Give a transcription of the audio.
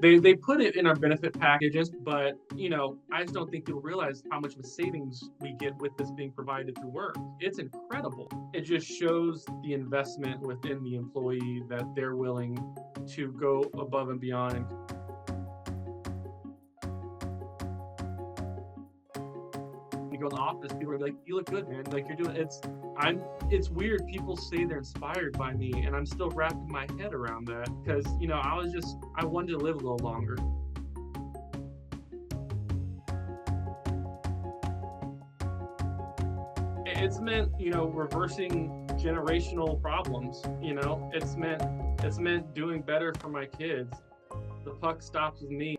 They put it in our benefit packages, but I just don't think people realize how much of a savings we get with this being provided through work. It's incredible. It just shows the investment within the employee that they're willing to go above and beyond. And you go in the office, people are like, "You look good, man. Like you're doing." It's weird. People say they're inspired by me, and I'm still wrapping my head around that because I wanted to live a little longer. It's meant reversing generational problems. It's meant doing better for my kids. The puck stops with me.